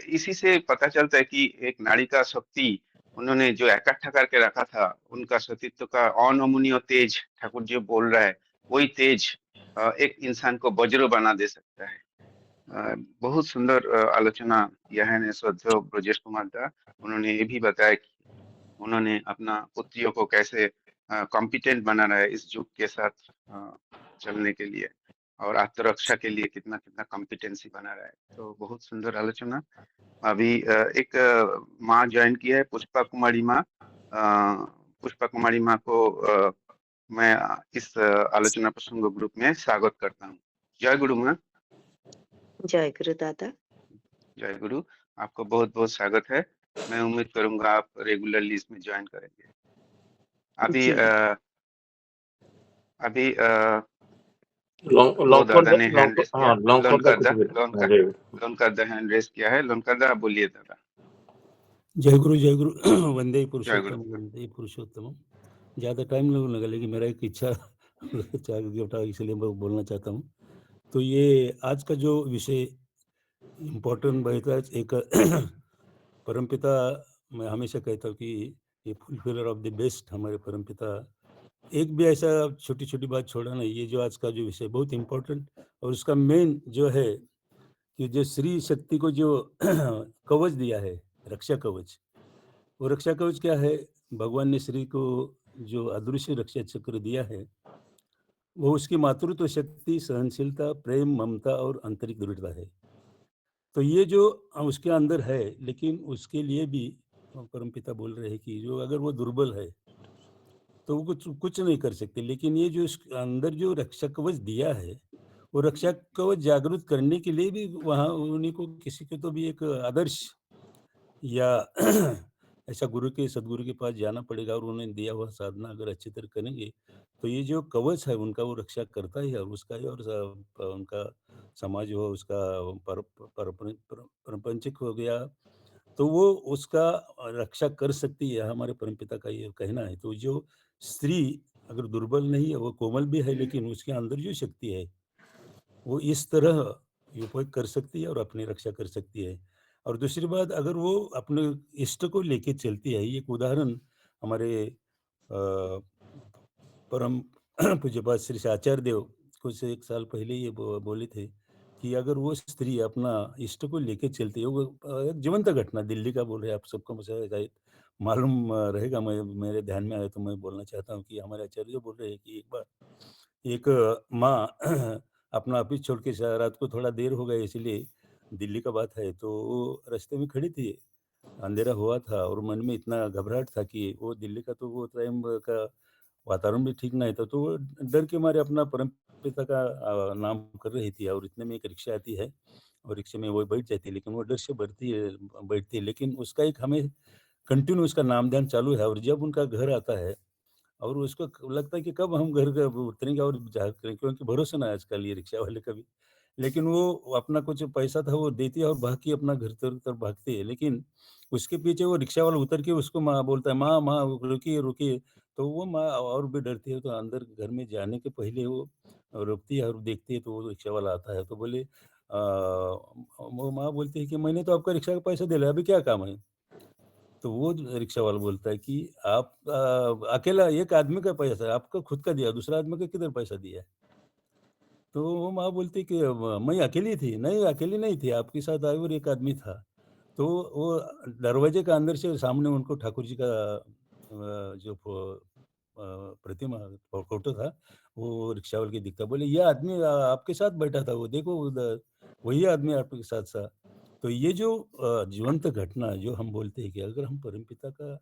इसी से पता चलता है कि एक नारी का शक्ति उन्होंने जो इकट्ठा करके रखा था, उनका सतीत्व का अनमनीय तेज, ठाकुर जी बोल रहा है, वही तेज एक इंसान को वज्र बना दे सकता है। बहुत सुंदर आलोचना किया है श्रद्धेय ब्रजेश कुमार दा। उन्होंने ये भी बताया कि उन्होंने अपना पुत्रियों को कैसे कॉम्पिटेंट बनाना है इस युग के साथ चलने के लिए, और आत्मरक्षा के लिए कितना कितना कॉम्पिटेंसी बना रहा है। तो बहुत सुंदर आलोचना। अभी एक माँ ज्वाइन की है, पुष्पा कुमारी माँ। पुष्पा कुमारी माँ को मैं इस आलोचना प्रसंग ग्रुप में स्वागत करता हूँ। जय गुरु माँ। जय गुरु दादा। जय गुरु। आपको बहुत बहुत स्वागत है। मैं उम्मीद करूंगा आप रेगुलरली इसमें ज्वाइन करेंगे। अभी जी। अभी हाँ, दो दादा ने हैंड लॉन्ग रेस किया। लॉन्ग लोन का कर कुछ दा भी लोन हाँ का जी लोन का दा हैंड रेस किया है। लोन का दा बोलिए दादा। जय गुरु जय गुरु। वंदे जय गुरु। पुरुषोत्तम वंदे पुरुषोत्तम। ज़्यादा टाइम नहीं लगा, लेकिन मेरा एक इच्छा उठा, इसलिए मैं बोलना चाहता हूँ। तो ये आज का जो विषय इम्पोर्टेंट बैठा है, एक परमपिता, मैं हमेशा कहता हूँ कि ये फुलफिलर ऑफ द बेस्ट हमारे परमपिता, एक भी ऐसा छोटी छोटी बात छोड़ा नहीं। ये जो आज का जो विषय बहुत इम्पोर्टेंट, और उसका मेन जो है कि जो श्री शक्ति को जो कवच दिया है, रक्षा कवच, वो रक्षा कवच क्या है? भगवान ने श्री को जो अदृश्य रक्षा चक्र दिया है, वो उसकी मातृत्व शक्ति, सहनशीलता, प्रेम, ममता और आंतरिक दृढ़ता है। तो ये जो उसके अंदर है, लेकिन उसके लिए भी परमपिता बोल रहे हैं कि जो अगर वो दुर्बल है तो वो कुछ कुछ नहीं कर सकते। लेकिन ये जो उसके अंदर जो रक्षा कवच दिया है, वो रक्षा कवच जागृत करने के लिए भी वहाँ उन्हीं को, किसी को तो भी एक आदर्श या ऐसा गुरु के, सदगुरु के पास जाना पड़ेगा, और उन्होंने दिया हुआ साधना अगर अच्छी तरह करेंगे तो ये जो कवच है उनका वो रक्षा करता ही है, और उसका ही, और उनका समाज हो, उसका प्रपंचिक हो गया, तो वो उसका रक्षा कर सकती है, हमारे परमपिता का ये कहना है। तो जो स्त्री अगर दुर्बल नहीं है, वो कोमल भी है, लेकिन उसके अंदर जो शक्ति है वो इस तरह उपयोग कर सकती है और अपनी रक्षा कर सकती है। और दूसरी बात, अगर वो अपने इष्ट को लेके चलती है, एक उदाहरण हमारे परम पूज्यपाद श्री आचार्य देव कुछ एक साल पहले ये बोले थे कि अगर वो स्त्री अपना इष्ट को लेके चलती है, वो एक जीवंत घटना दिल्ली का बोल रहे हैं, आप सबको शायद मालूम रहेगा, मैं मेरे ध्यान में आया तो मैं बोलना चाहता हूँ कि हमारे आचार्य जी बोल रहे हैं कि एक बार एक माँ अपना ऑफिस छोड़ के रात को थोड़ा देर हो गया, इसलिए दिल्ली का बात है, तो वो रास्ते में खड़ी थी, अंधेरा हुआ था, और मन में इतना घबराहट था कि वो दिल्ली का तो वो टाइम का वातावरण भी ठीक नहीं था, तो वो डर के मारे अपना परम पिता का नाम कर रही थी, और इतने में एक रिक्शा आती है और रिक्शे में वो बैठ जाती है, लेकिन वो डर से बैठती है, लेकिन उसका एक हमें कंटिन्यू उसका नाम ध्यान चालू है। और जब उनका घर आता है और उसको लगता है कि कब हम घर का उतरेंगे और जा करें, क्योंकि भरोसा ना है आजकल ये रिक्शा वाले का भी, लेकिन वो अपना कुछ पैसा था वो देती है और बाकी अपना घर तरफ भागती है, लेकिन उसके पीछे वो रिक्शा वाला उतर के उसको माँ बोलता है, माँ माँ रुकिए रुकिए, तो वो माँ और भी डरती है, तो अंदर घर में जाने के पहले वो रुकती है और देखती है, तो वो रिक्शा वाला आता है, तो बोले वो माँ बोलती है कि मैंने तो आपका रिक्शा का पैसा दे लिया, अभी क्या काम है? तो वो रिक्शा वाला बोलता है कि आप अकेला एक आदमी का पैसा है, आपका खुद का दिया, दूसरा आदमी का किधर पैसा दिया है? तो वो माँ बोलती कि मैं अकेली थी। नहीं, अकेली नहीं थी, आपके साथ आई और एक आदमी था। तो वो दरवाजे के अंदर से सामने उनको ठाकुर जी का जो प्रतिमा फोटो था, वो रिक्शा वाले के दिखता। बोले ये आदमी आपके साथ बैठा था, वो देखो उधर, वही आदमी आपके साथ था। तो ये जो जीवंत घटना जो हम बोलते हैं कि अगर हम परमपिता का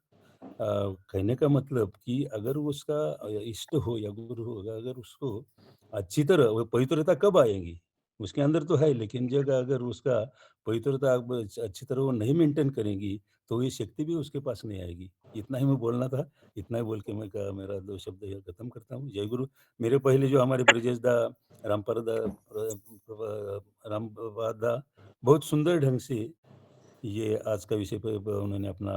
कहने का मतलब कि अगर वो उसका इष्ट हो या गुरु हो, अगर उसको अच्छी तरह वो पवित्रता कब आएगी? उसके अंदर तो है, लेकिन जगह अगर उसका पवित्रता अब अच्छी तरह वो नहीं मेंटेन करेंगी, तो ये शक्ति भी उसके पास नहीं आएगी। इतना ही मैं बोलना था, इतना ही बोल के मैं मेरा 2 शब्द यहाँ खत्म करता हूँ। जय गुरु। मेरे पहले जो हमारे ब्रजेश दा, रामपर दा, रामपाद दा बहुत सुंदर ढंग से ये आज का विषय पे उन्होंने अपना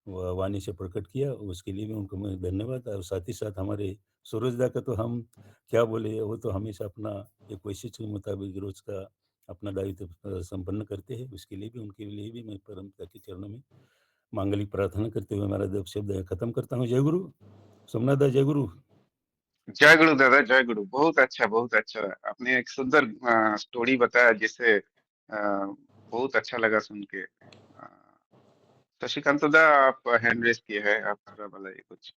वाणी से प्रकट किया, उसके लिए भी उनको मैं धन्यवाद। और साथ ही साथ हमारे सूरज दा का तो हम क्या बोले, वो तो हमेशा अपना एक वैशिष्ट के मुताबिक रोज का अपना दायित्व संपन्न करते हैं। उसके लिए भी उनके लिए भी मैं परम पिता के चरणों में मांगलिक प्रार्थना करते हुए मेरा 2 शब्द यहाँ खत्म करता हूँ। जय गुरु। सोमनाथ दा, जय गुरु। जय गुरु दादा, जय गुरु। बहुत अच्छा, बहुत अच्छा। आपने एक सुंदर स्टोरी बताया जिससे बहुत अच्छा लगा सुन के। शशिकांत दा, आप हैंड रेस किए हैं, आप थोड़ा बताइए कुछ।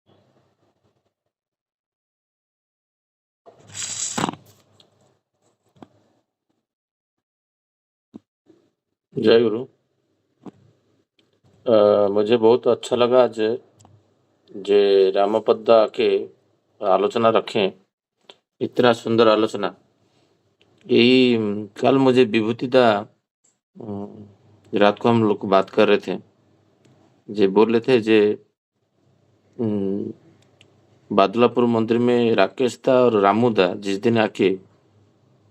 जय गुरु। मुझे बहुत अच्छा लगा आज जे रामपद्दा के आलोचना रखें, इतना सुंदर आलोचना। यही कल मुझे विभूति दा रात को हम लोग बात कर रहे थे, जे बोल रहे थे जे बादलापुर मंदिर में राकेश दा और रामू दा जिस दिन आके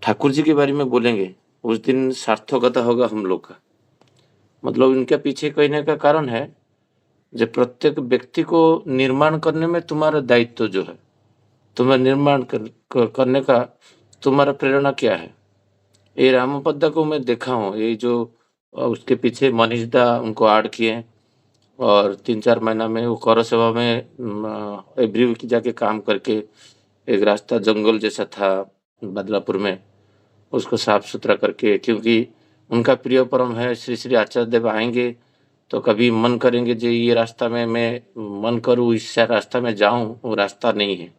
ठाकुर जी के बारे में बोलेंगे, उस दिन सार्थकता होगा हम लोग का। मतलब इनके पीछे कहने का कारण है जो प्रत्येक व्यक्ति को निर्माण करने में तुम्हारा दायित्व जो है, तुम्हें निर्माण करने का तुम्हारा प्रेरणा क्या है। ये रामपद्दा को मैं देखा हूँ, ये जो उसके पीछे मनीष दा उनको ऐड किए और 3-4 महीना में वो कौर सेवा में एवरी वीक जाके काम करके, एक रास्ता जंगल जैसा था बदलापुर में, उसको साफ सुथरा करके, क्योंकि उनका प्रिय परम है श्री श्री आचार्य देव आएंगे तो कभी मन करेंगे जो ये रास्ता में मैं मन करूँ, इस रास्ता में जाऊं, वो रास्ता नहीं है।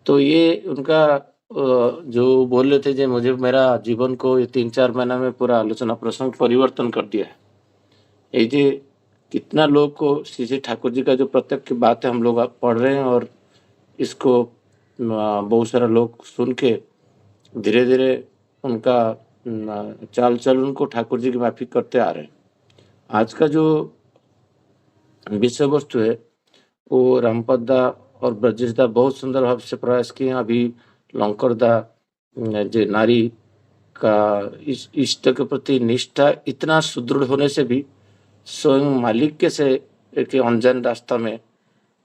तो ये उनका जो बोल रहे थे जो मुझे मेरा जीवन को ये 3-4 महीना में पूरा आलोचना प्रसंग परिवर्तन कर दिया है। ये जो कितना लोग को श्री श्री ठाकुर जी का जो प्रत्यक्ष बात है हम लोग पढ़ रहे हैं और इसको बहुत सारा लोग सुन के धीरे धीरे उनका चाल चलन को ठाकुर जी की माफिक करते आ रहे हैं। आज का जो विषय वस्तु है वो रामपद दा और ब्रजेश दा बहुत सुंदर भाव से प्रयास किए। अभी लंकर दा जो नारी का इष्ट के प्रति निष्ठा इतना सुदृढ़ होने से भी स्वयं मालिक के से एक अनजान रास्ता में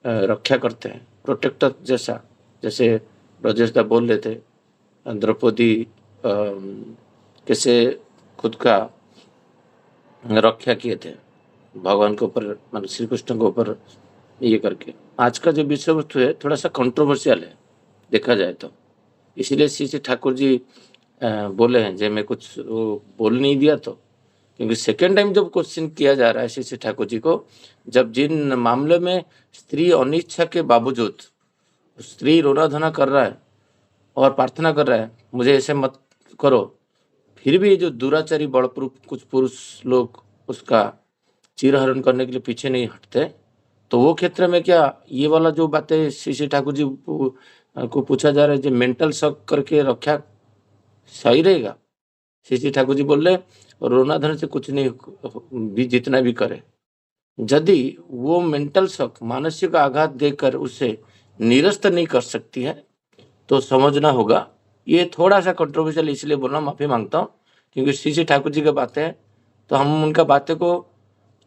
रक्षा करते हैं, प्रोटेक्टर जैसा। जैसे ब्रजेश दा बोल रहे थे द्रौपदी कैसे खुद का रक्षा किए थे भगवान के ऊपर, मतलब श्री कृष्ण के ऊपर ये करके। आज का जो विषय वस्तु है थोड़ा सा कंट्रोवर्शियल है देखा जाए तो, इसीलिए श्री श्री ठाकुर जी बोले हैं जे मैं कुछ वो बोल नहीं दिया तो, क्योंकि सेकेंड टाइम जब क्वेश्चन किया जा रहा है श्री श्री ठाकुर जी को, जब जिन मामले में स्त्री अनिच्छा के बावजूद स्त्री रोना धोना कर रहा है और प्रार्थना कर रहा है मुझे ऐसे मत करो, फिर भी ये जो दुराचारी बड़ कुछ पुरुष लोग उसका चिरहरण करने के लिए पीछे नहीं हटते, तो वो क्षेत्र में क्या ये वाला जो बातें श्री श्री ठाकुर जी को पूछा जा रहा है जो मेंटल शॉक करके रक्षा सही रहेगा? श्री श्री ठाकुर जी बोल रहे रोना धोने से कुछ नहीं भी जितना भी करे, यदि वो मेंटल शॉक मानसिक आघात देकर उसे निरस्त नहीं कर सकती है तो समझना होगा। ये थोड़ा सा कंट्रोवर्शियल इसलिए बोलना, माफी मांगता हूँ, क्योंकि श्री श्री ठाकुर जी की बातें हैं तो हम उनका बातें को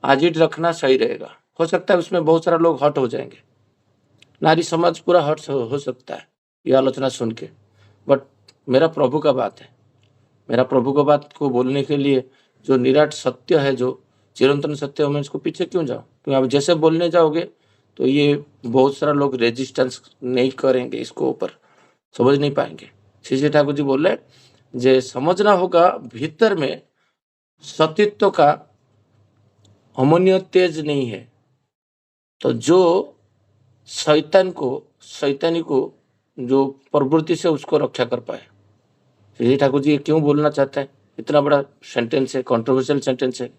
आजिट रखना सही रहेगा। हो सकता है उसमें बहुत सारा लोग हट हो जाएंगे, नारी समाज पूरा हट हो सकता है ये आलोचना सुन के, बट मेरा प्रभु का बात है, मेरा प्रभु को बात को बोलने के लिए जो निराट सत्य है, जो चिरंतन सत्य है, मैं इसको पीछे क्यों जाऊँ? क्योंकि आप जैसे बोलने जाओगे तो ये बहुत सारा लोग रेजिस्टेंस नहीं करेंगे, इसको ऊपर समझ नहीं पाएंगे। श्री ठाकुर जी बोल रहे जे समझना होगा भीतर में सतीत्व का अमोन्य तेज नहीं है, तो जो शैतानी को जो प्रवृत्ति से उसको रक्षा कर पाए। श्री ठाकुर जी क्यों बोलना चाहते हैं? इतना बड़ा सेंटेंस है, कंट्रोवर्शियल सेंटेंस है।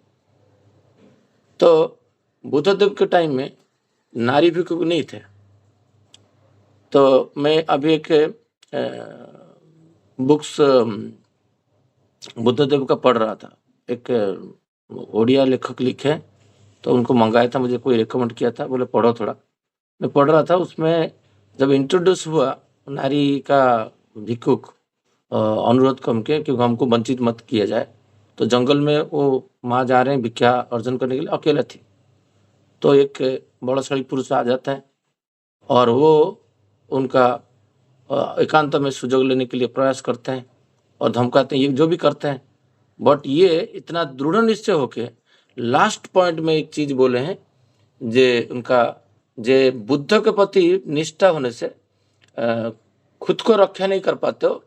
तो बुद्धदेव के टाइम में नारी भिक्षुक नहीं थे। तो मैं अभी एक बुक्स बुद्धदेव का पढ़ रहा था, एक ओडिया लेखक लिखे, तो उनको मंगाया था, मुझे कोई रिकमेंड किया था, बोले पढ़ो थोड़ा। मैं पढ़ रहा था, उसमें जब इंट्रोड्यूस हुआ नारी का भिक्षुक अनुरोध कम के, क्योंकि हमको वंचित मत किया जाए, तो जंगल में वो माँ जा रहे हैं भिक्षा अर्जन करने के लिए, अकेला थी। तो एक बड़ाशाली पुरुष आ जाता है और वो उनका एकांत में सुजोग लेने के लिए प्रयास करते हैं और धमकाते हैं, ये जो भी करते हैं। बट ये इतना दृढ़ निश्चय होके लास्ट पॉइंट में एक चीज बोले हैं, जे उनका जे बुद्ध के प्रति निष्ठा होने से खुद को रक्षा नहीं कर पाते हो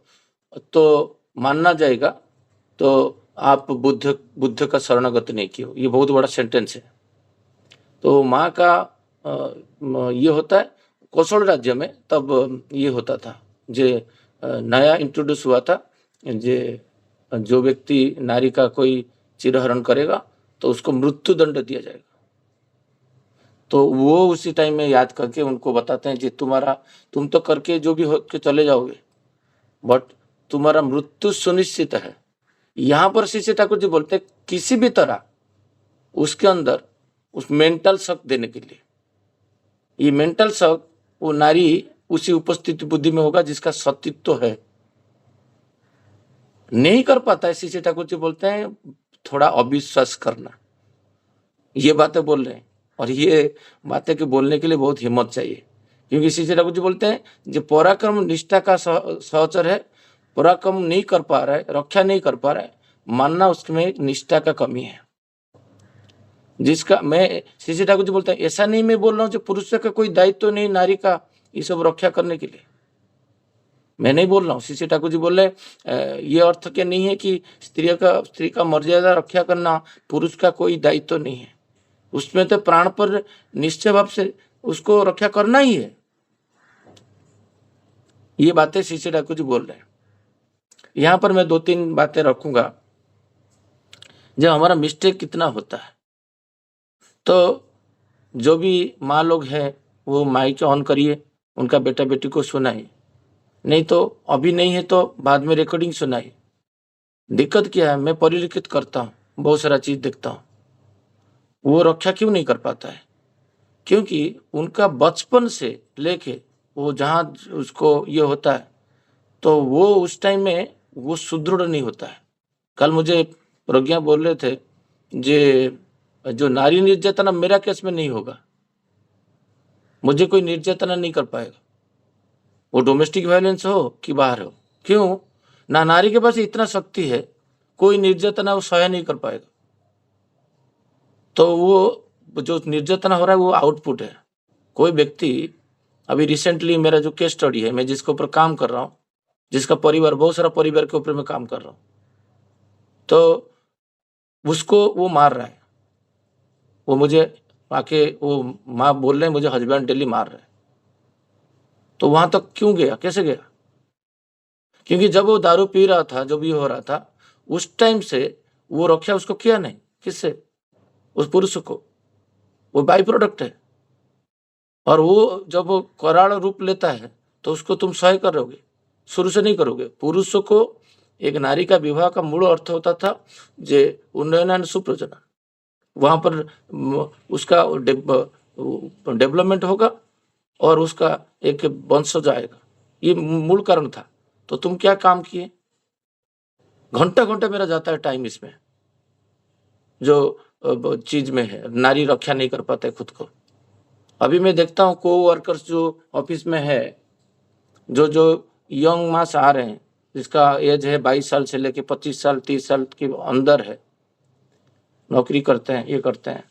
तो मानना जाएगा, तो आप बुद्ध का शरणागत नहीं किए हो। ये बहुत बड़ा सेंटेंस है। तो माँ का ये होता है कौशल राज्य में, तब ये होता था, जे नया इंट्रोड्यूस हुआ था, जो व्यक्ति नारी का कोई चिरहरण करेगा तो उसको मृत्यु दंड दिया जाएगा। तो वो उसी टाइम में याद करके उनको बताते हैं, जी तुम तो करके जो भी हो के चले जाओगे, बट तुम्हारा मृत्यु सुनिश्चित है। यहाँ पर श्री ठाकुर जी बोलते हैं किसी भी तरह उसके अंदर उस मेंटल शक देने के लिए, ये मेंटल शक वो नारी उसी उपस्थिति बुद्धि में होगा जिसका सतीत्व है, नहीं कर पाता है। श्री ठाकुर जी बोलते हैं थोड़ा अविश्वास करना। ये बातें बोल रहे हैं और ये बातें के बोलने के लिए बहुत हिम्मत चाहिए, क्योंकि श्री ठाकुर जी बोलते हैं जो पराक्रम निष्ठा का सहचर है, पराक्रम नहीं कर पा रहा है, रक्षा नहीं कर पा रहा है, मानना उसमें निष्ठा का कमी है। जिसका मैं श्री ठाकुर जी बोलते हैं ऐसा नहीं मैं बोल रहा हूँ जो पुरुष का कोई दायित्व तो नहीं नारी का ये सब रक्षा करने के लिए, मैं नहीं बोल रहा हूँ। श्री ठाकुर जी बोल रहे ये अर्थ के नहीं है कि स्त्री का मर्यादा रक्षा करना पुरुष का कोई दायित्व तो नहीं है, उसमें तो प्राण पर निश्चय भाव से उसको रक्षा करना ही है। ये बातें श्री ठाकुर जी बोल रहे हैं। यहाँ पर मैं 2-3 बातें रखूंगा। जब हमारा मिस्टेक कितना होता है, तो जो भी माँ लोग हैं वो माइक ऑन करिए, उनका बेटा बेटी को सुनाइए, नहीं तो अभी नहीं है तो बाद में रिकॉर्डिंग सुनाइए। दिक्कत क्या है, मैं परिलिखित करता हूँ, बहुत सारा चीज देखता हूँ, वो रक्षा क्यों नहीं कर पाता है? क्योंकि उनका बचपन से लेके वो जहाँ उसको ये होता है तो वो उस टाइम में वो सुदृढ़ नहीं होता है। कल मुझे प्रज्ञा बोल रहे थे जो नारी निर्यातना मेरा केस में नहीं होगा, मुझे कोई निर्यातना नहीं कर पाएगा, वो डोमेस्टिक वायलेंस हो कि बाहर हो। क्यों ना? नारी के पास इतना शक्ति है, कोई निर्यातना वो सह नहीं कर पाएगा। तो वो जो निर्यातना हो रहा है वो आउटपुट है। कोई व्यक्ति अभी रिसेंटली मेरा जो केस स्टडी है, मैं जिसके ऊपर काम कर रहा हूँ, जिसका परिवार बहुत सारा परिवार के ऊपर मैं काम कर रहा हूँ, तो उसको वो मार रहा है। वो मुझे आके वो माँ बोल रहे हैं मुझे हस्बैंड डेली मार रहे हैं। तो वहां तक क्यों गया, कैसे गया? क्योंकि जब वो दारू पी रहा था, जो भी हो रहा था, उस टाइम से वो रक्षा उसको किया नहीं। किससे? उस पुरुष को। वो बाई प्रोडक्ट है। और वो जब वो कराल रूप लेता है तो उसको तुम सह करोगे, शुरू से नहीं करोगे। पुरुषों को एक नारी का विवाह का मूल अर्थ होता था जे उन्नयन सुप्रजनन, वहां पर उसका डेवलपमेंट होगा और उसका एक वंशज आएगा, ये मूल कारण था। तो तुम क्या काम किए? घंटा घंटा मेरा जाता है टाइम इसमें, जो चीज में है। नारी रक्षा नहीं कर पाता है खुद को। अभी मैं देखता हूँ को वर्कर्स जो ऑफिस में है, जो यंग मास आ रहे हैं, जिसका एज है 22 साल से लेके 25 साल 30 साल के अंदर है, नौकरी करते हैं, ये करते हैं,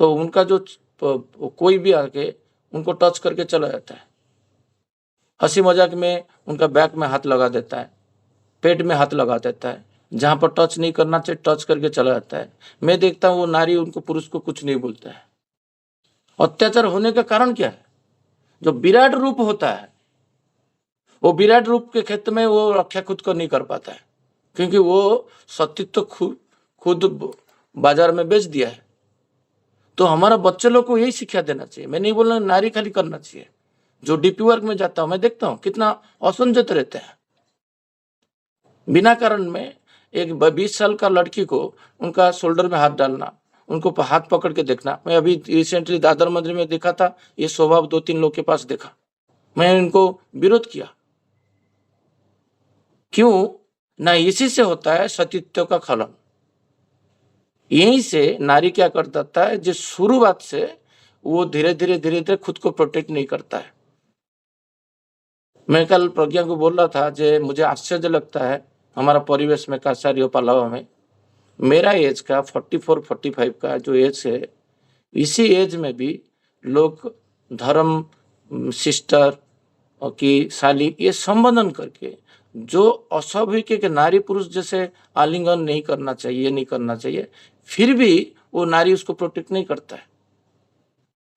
तो उनका जो कोई भी आके उनको टच करके चला जाता है, हंसी मजाक में उनका बैक में हाथ लगा देता है, पेट में हाथ लगा देता है, जहां पर टच नहीं करना चाहिए टच करके चला जाता है। मैं देखता हूँ वो नारी उनको पुरुष को कुछ नहीं बोलता है। अत्याचार होने का कारण क्या है? जो विराट रूप होता है, वो विराट रूप के क्षेत्र में वो रक्षा खुद को नहीं कर पाता है, क्योंकि वो सतीत्व खुद बाजार में बेच दिया है। तो हमारा बच्चे लोग को यही शिक्षा देना चाहिए। मैं नहीं बोल रहा नारी खाली करना चाहिए। जो डीपी वर्क में जाता हूं मैं देखता हूं कितना असंजत रहते हैं, बिना कारण में एक 20 साल का लड़की को उनका शोल्डर में हाथ डालना, उनको हाथ पकड़ के देखना। मैं अभी रिसेंटली दादर मंदिर में देखा था, ये स्वभाव 2-3 लोग के पास देखा, मैं इनको विरोध किया। क्यों ना? इसी से होता है सतीत्व का खलन। यहीं से नारी क्या कर देता है, जो शुरुआत से वो धीरे धीरे खुद को प्रोटेक्ट नहीं करता है। मैं कल प्रज्ञा को बोल रहा था, जे मुझे आश्चर्य लगता है हमारा परिवेश में कासारियो पालावा में, मेरा एज का 44-45 का जो एज है, इसी एज में भी लोग धर्म, सिस्टर की साली, ये संबोधन करके जो अस्वाभाविक है कि नारी पुरुष जैसे आलिंगन नहीं करना चाहिए, नहीं करना चाहिए, फिर भी वो नारी उसको प्रोटेक्ट नहीं करता है।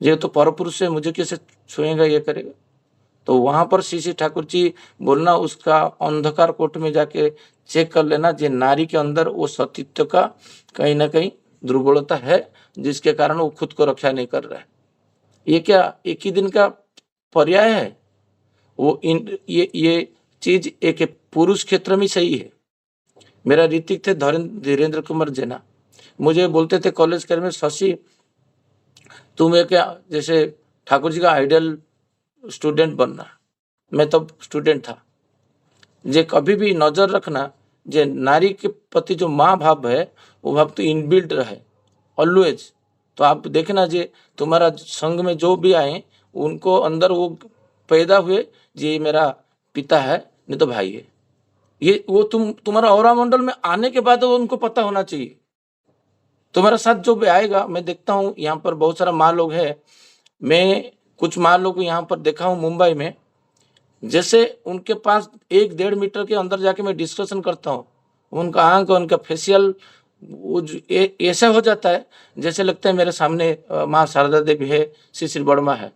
ये तो परपुरुष है, मुझे कैसे छुएगा, ये करेगा। तो वहां पर सीसी ठाकुर जी बोलना, उसका अंधकार कोट में जाके चेक कर लेना, जे नारी के अंदर वो सतीत्व का कहीं ना कहीं दुर्बलता है, जिसके कारण वो खुद को रक्षा नहीं कर रहा है। ये क्या एक ही दिन का पर्याय है? वो ये चीज एक पुरुष क्षेत्र में सही है। मेरा ऋतिक थे धीरेन्द्र कुमार जेना, मुझे बोलते थे कॉलेज कर में, शशि तुम एक जैसे ठाकुर जी का आइडियल स्टूडेंट बनना। मैं तब स्टूडेंट था। जे कभी भी नजर रखना, जे नारी के प्रति जो माँ भाव है, वो भाव तो इनबिल्ट रहे ऑलवेज। तो आप देखना, जे तुम्हारा संघ में जो भी आए, उनको अंदर वो पैदा हुए, जे मेरा पिता है, नहीं तो भाई है। ये वो तुम्हारा औरा मंडल में आने के बाद वो उनको पता होना चाहिए। तुम्हारा साथ जो भी आएगा, मैं देखता हूँ यहाँ पर बहुत सारा माँ लोग है, मैं कुछ माँ लोग यहाँ पर देखा हूँ मुंबई में, जैसे उनके पास 1-1.5 मीटर के अंदर जाके मैं डिस्कशन करता हूँ, उनका आंख, उनका फेशियल ऐसा हो जाता है जैसे लगता है मेरे सामने माँ शारदा देवी है, शिशिर वर्मा है।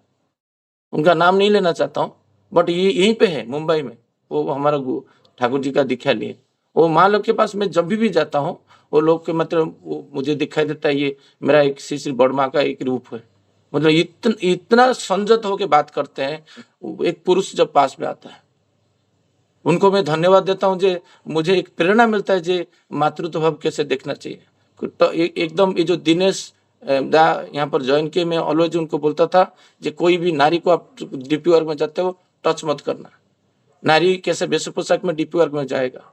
उनका नाम नहीं लेना चाहता हूँ, बट ये यहीं पे है मुंबई में, वो हमारा ठाकुर जी का दीक्षा लिए। वो माँ लोग के पास मैं जब भी जाता हूँ, वो लोग के मतलब वो मुझे दिखाई देता है, ये मेरा एक शिशिर वर्मा का एक रूप है। मतलब इतना संजत होके बात करते हैं एक पुरुष जब पास में आता है। उनको मैं धन्यवाद देता हूँ, जे मुझे एक प्रेरणा मिलता है, जे मातृत्व भाव कैसे देखना चाहिए। तो एकदम ये जो दिनेश दा यहाँ पर ज्वाइन किए, मैं ऑलवेज उनको बोलता था, जे कोई भी नारी को आप डीपी वर्क में जाते हो टच मत करना। नारी कैसे वेश पोशाक में डीपी वर्क में जाएगा?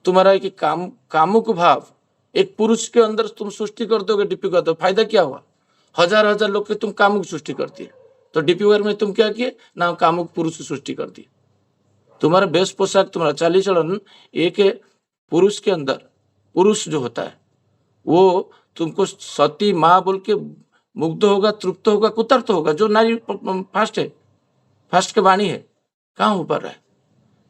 तुम्हारा एक कामुक भाव एक पुरुष के अंदर तुम सृष्टि कर दोगे, डीपी कर दो, फायदा क्या हुआ? हजार लोग के तुम कामुक सृष्टि करती है, तो डीपी वर्क में तुम क्या किए ना, कामुक पुरुष सृष्टि कर दी। तुम्हारा वेश पोशाक, तुम्हारा चाली चलन, एक पुरुष के अंदर, पुरुष जो होता है वो तुमको सती माँ बोल के मुग्ध होगा, तृप्त होगा, कुतर्त होगा। जो नारी फास्ट है, फास्ट के वाणी है, कहाँ ऊपर है।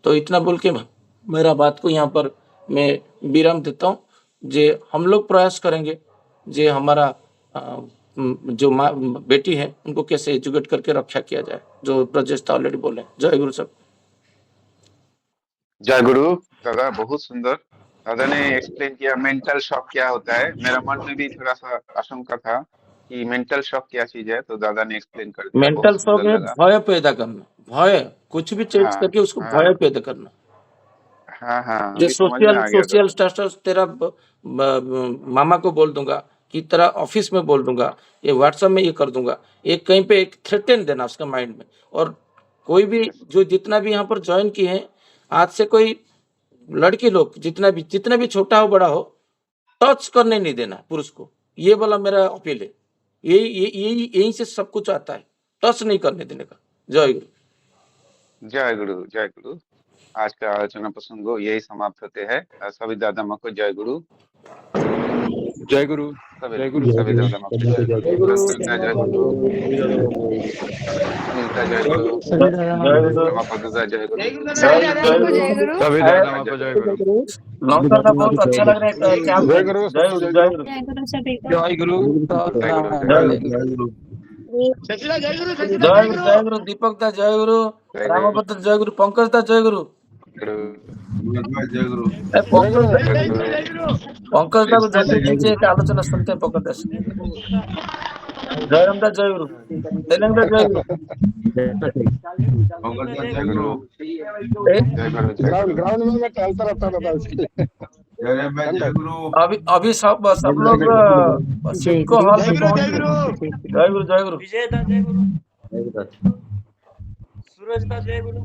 तो इतना बोल के मेरा बात को यहाँ पर मैं विराम देता हूँ। जे हम लोग प्रयास करेंगे, जे हमारा जो माँ बेटी है उनको कैसे एजुकेट करके रक्षा किया जाए, जो ब्रजेश ऑलरेडी बोले। जय गुरु सब। जय गुरु। दादा बहुत सुंदर, दादा ने एक्सप्लेन किया मेंटल शॉक क्या होता है। मेरा मन में भी थोड़ा सा आशंका था कि मेंटल शॉक क्या चीज है, तो दादा ने एक्सप्लेन कर दिया, मेंटल बहुत शॉक सुंदर है लगा। भय पैदा करना, भय कुछ भी चेंज हाँ करके उसको भय हाँ पैदा करना। हाँ हाँ, जो अभी समझ में आ गया सोशल दादा। स्टेटस तेरा मामा को बोल दूंगा, कि तेरा ऑफिस में बोल दूंगा, ये व्हाट्सएप में ये कर दूंगा, एक कहीं पे एक थ्रेटन देना उसका माइंड में। और कोई भी जो जितना भी यहाँ पर ज्वाइन किए हैं, आज से कोई लड़की लोग जितना भी छोटा हो बड़ा हो, टच करने नहीं देना पुरुष को। ये वाला मेरा अपील है। यही से सब कुछ आता है, टच नहीं करने देने का। जय गुरु। जय गुरु, जय गुरु। आज का आलोचना प्रसंग यही समाप्त होते हैं। सभी दादा माँ को जय गुरु। जय गुरु, सभी जय गुरु। सभी दादा माँ को जय गुरु। जय गुरु। संतोष जय गुरु, अनिलता जय गुरु, जय गुरु। रमापद जय गुरु, जय गुरु। सभी जय दादा गुरु, माँ को जय जय गुरु। गुरु। लॉन्ग का बहुत अच्छा लग रहा है क्या जय गुरु, जय सबको गुरु, जय जय गुरु। गुरु। जय गुरु, जय गुरु, जय जय गुरु, गुरु। जय गुरु जय गुरु दीपक दा जय गुरु, जय गुरु, रामभद्र जय गुरु, पंकज दा जय गुरु। जय गुरु, ए, पंकज दा जय गुरु। पंकज दा को जल्दी कीजिए एक आलोचना सुनते हैं पंकज दा से। जयराम दा जय गुरु, तेलंग दा जय गुरु। जय गुरु, ए, जय गुरु, जय गुरु। ग्राउंड में मैं टहलता रहता था उसके अभी अभी सब लोग जय सिडको गुरु, हॉल जय में पहुंच गुरु, गए। जय गुरु। जय गुरु, जय गुरु। विजय दा जय गुरु, सूरज दा जय गुरु।